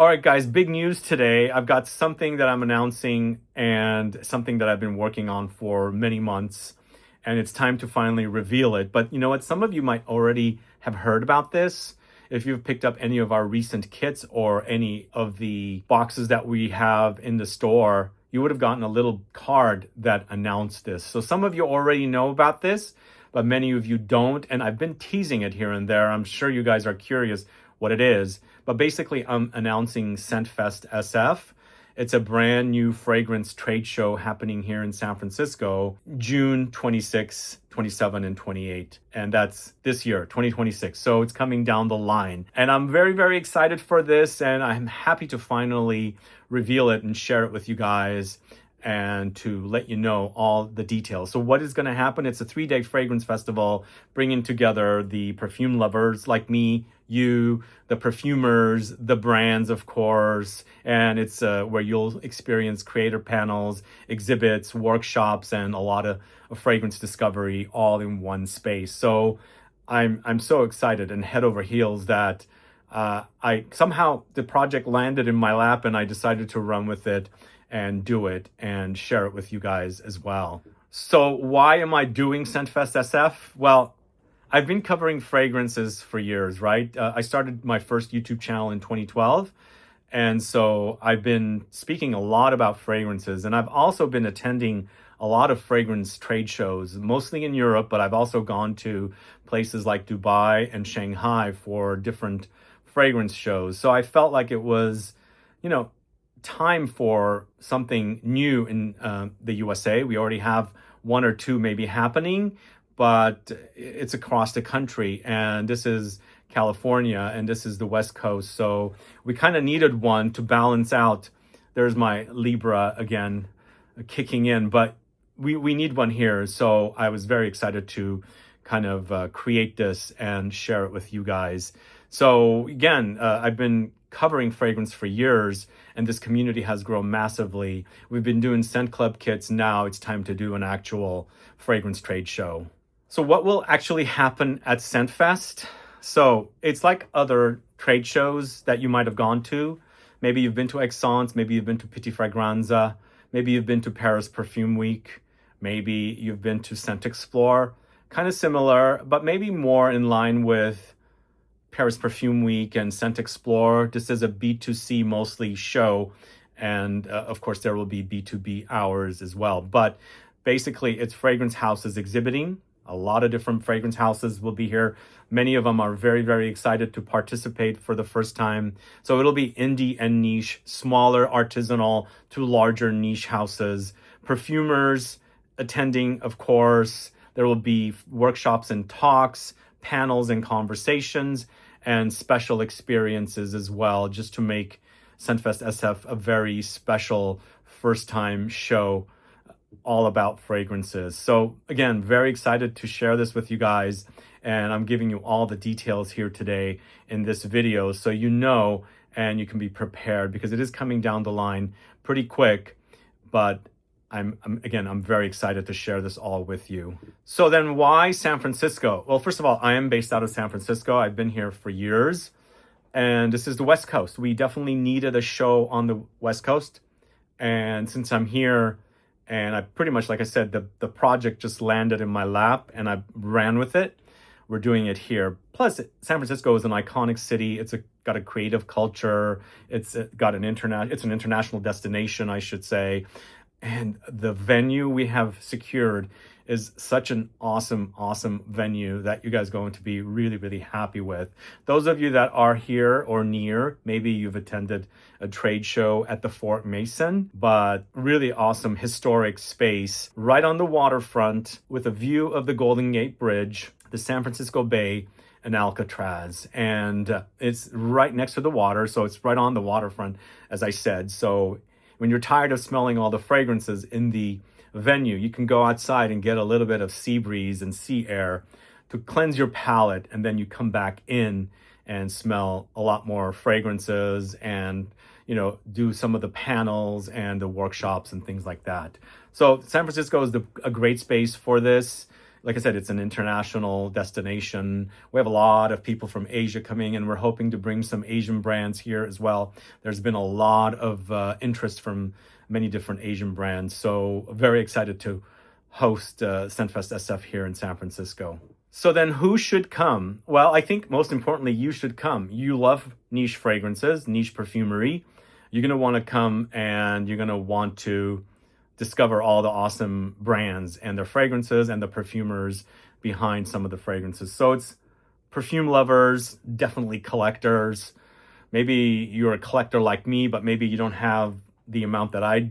All right, guys, big news today. I've got something that I'm announcing and something that I've been working on for many months, and it's time to finally reveal it. But you know what? Some of you might already have heard about this. If you've picked up any of our recent kits or any of the boxes that we have in the store, you would have gotten a little card that announced this. So some of you already know about this, but many of you don't. And I've been teasing it here and there. I'm sure you guys are curious what it is. But basically, I'm announcing ScentFest SF. It's a brand new fragrance trade show happening here in San Francisco, June 26, 27, and 28. And that's this year, 2026. So it's coming down the line. And I'm very, very excited for this. And I'm happy to finally reveal it and share it with you guys and to let you know all the details. So what is going to happen? It's a 3-day fragrance festival bringing together the perfume lovers like me, you, the perfumers, the brands, of course, and it's where you'll experience creator panels, exhibits, workshops, and a lot of fragrance discovery all in one space. So I'm so excited and head over heels that I somehow the project landed in my lap and I decided to run with it and do it and share it with you guys as well. So why am I doing ScentFest SF? Well, I've been covering fragrances for years, right? I started my first YouTube channel in 2012. And so I've been speaking a lot about fragrances. And I've also been attending a lot of fragrance trade shows, mostly in Europe, but I've also gone to places like Dubai and Shanghai for different fragrance shows. So I felt like it was, time for something new in the USA. We already have one or two maybe happening, but it's across the country, and this is California and this is the West Coast. So we kind of needed one to balance out. There's my Libra again kicking in, but we need one here. So I was very excited to kind of create this and share it with you guys. So again, I've been covering fragrance for years, and this community has grown massively. We've been doing Scent Club kits. Now it's time to do an actual fragrance trade show. So what will actually happen at ScentFest? So it's like other trade shows that you might have gone to. Maybe you've been to Essence, maybe you've been to Petit Fragranza, maybe you've been to Paris Perfume Week, maybe you've been to Scent Explore. Kind of similar, but maybe more in line with Paris Perfume Week and Scent Explore. This is a B2C mostly show, and of course there will be B2B hours as well. But basically it's fragrance houses exhibiting. A lot of different fragrance houses will be here. Many of them are very, very excited to participate for the first time. So it'll be indie and niche, smaller artisanal to larger niche houses. Perfumers attending, of course. There will be workshops and talks, panels and conversations, and special experiences as well, just to make ScentFest SF a very special first-time show all about fragrances. So again, very excited to share this with you guys, and I'm giving you all the details here today in this video so you know and you can be prepared, because it is coming down the line pretty quick, but I'm very excited to share this all with you. So then why San Francisco? Well, first of all, I am based out of San Francisco. I've been here for years, and this is the West Coast. We definitely needed a show on the West Coast. And since I'm here, and I pretty much, like I said, the project just landed in my lap and I ran with it. We're doing it here. Plus, San Francisco is an iconic city. It's got a creative culture. It's an international destination, I should say. And the venue we have secured is such an awesome, awesome venue that you guys are going to be really, really happy with. Those of you that are here or near, maybe you've attended a trade show at the Fort Mason, but really awesome historic space right on the waterfront with a view of the Golden Gate Bridge, the San Francisco Bay, and Alcatraz. And it's right next to the water, so it's right on the waterfront, as I said. So when you're tired of smelling all the fragrances in the venue, you can go outside and get a little bit of sea breeze and sea air to cleanse your palate, and then you come back in and smell a lot more fragrances and do some of the panels and the workshops and things like that. So San Francisco is a great space for this. like I said, it's an international destination. We have a lot of people from Asia coming, and we're hoping to bring some Asian brands here as well. There's been a lot of interest from many different Asian brands. So very excited to host ScentFest SF here in San Francisco. So then who should come? Well, I think most importantly, you should come. You love niche fragrances, niche perfumery. You're going to want to come, and you're going to want to discover all the awesome brands and their fragrances and the perfumers behind some of the fragrances. So it's perfume lovers, definitely collectors. Maybe you're a collector like me, but maybe you don't have the amount that I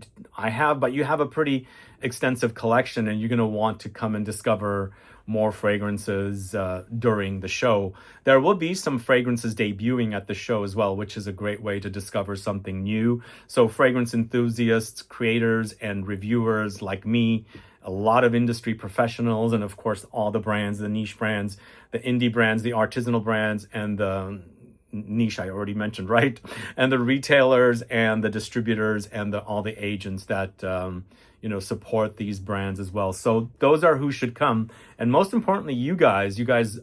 have, but you have a pretty extensive collection, and you're going to want to come and discover more fragrances during the show. There will be some fragrances debuting at the show as well, which is a great way to discover something new. So fragrance enthusiasts, creators, and reviewers like me, a lot of industry professionals, and of course all the brands, the niche brands, the indie brands, the artisanal brands, and the niche I already mentioned, right? And the retailers and the distributors and all the agents that support these brands as well. So those are who should come. And most importantly, you guys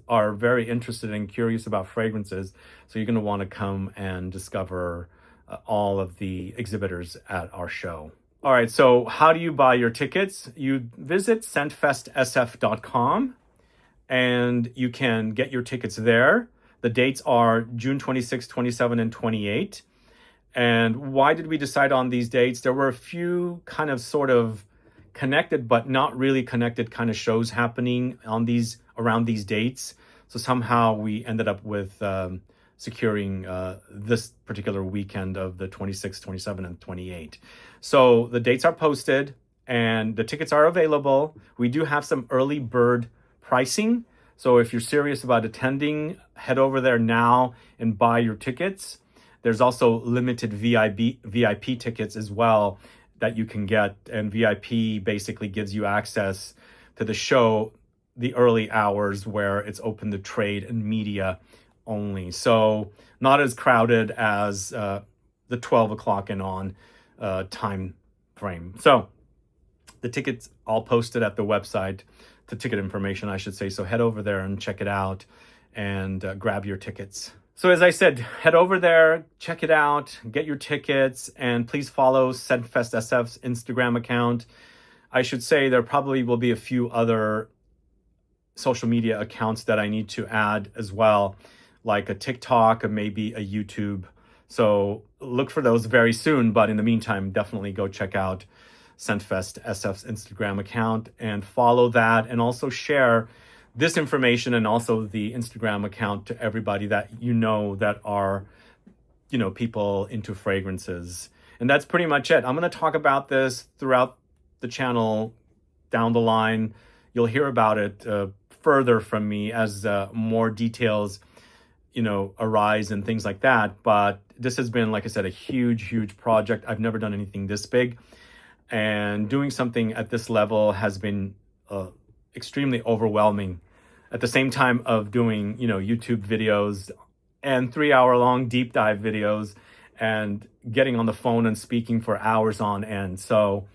are very interested and curious about fragrances. So you're going to want to come and discover all of the exhibitors at our show. All right, so how do you buy your tickets? You visit scentfestsf.com and you can get your tickets there. The dates are June 26, 27, and 28. And why did we decide on these dates? There were a few kind of sort of connected but not really connected kind of shows happening on around these dates. So somehow we ended up with securing this particular weekend of the 26, 27, and 28. So the dates are posted and the tickets are available. We do have some early bird pricing. So if you're serious about attending, head over there now and buy your tickets. There's also limited VIP tickets as well that you can get. And VIP basically gives you access to the show, the early hours where it's open to trade and media only. So not as crowded as the 12 o'clock and on time frame. So the tickets all posted at the website, the ticket information, I should say. So head over there and check it out and grab your tickets. So as I said, head over there, check it out, get your tickets, and please follow ScentFest SF's Instagram account. I should say there probably will be a few other social media accounts that I need to add as well, like a TikTok or maybe a YouTube. So look for those very soon. But in the meantime, definitely go check out ScentFest SF's Instagram account and follow that, and also share this information and also the Instagram account to everybody that that are, people into fragrances. And that's pretty much it. I'm going to talk about this throughout the channel down the line. You'll hear about it further from me as more details, arise and things like that. But this has been, like I said, a huge project. I've never done anything this big. And doing something at this level has been extremely overwhelming. At the same time of doing, YouTube videos and 3-hour-long deep dive videos and getting on the phone and speaking for hours on end. So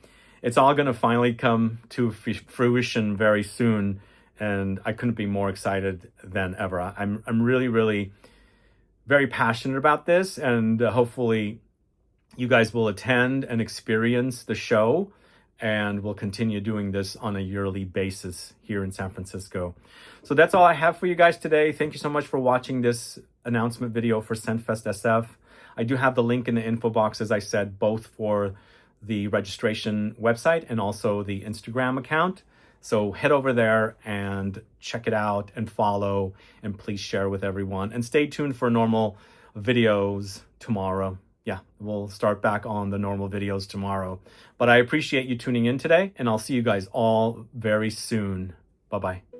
it's all going to finally come to fruition very soon. And I couldn't be more excited than ever. I'm really very passionate about this, and hopefully you guys will attend and experience the show, and we'll continue doing this on a yearly basis here in San Francisco. So that's all I have for you guys today. Thank you so much for watching this announcement video for ScentFest SF. I do have the link in the info box, as I said, both for the registration website and also the Instagram account. So head over there and check it out and follow, and please share with everyone. And stay tuned for normal videos tomorrow. Yeah, we'll start back on the normal videos tomorrow. But I appreciate you tuning in today, and I'll see you guys all very soon. Bye-bye.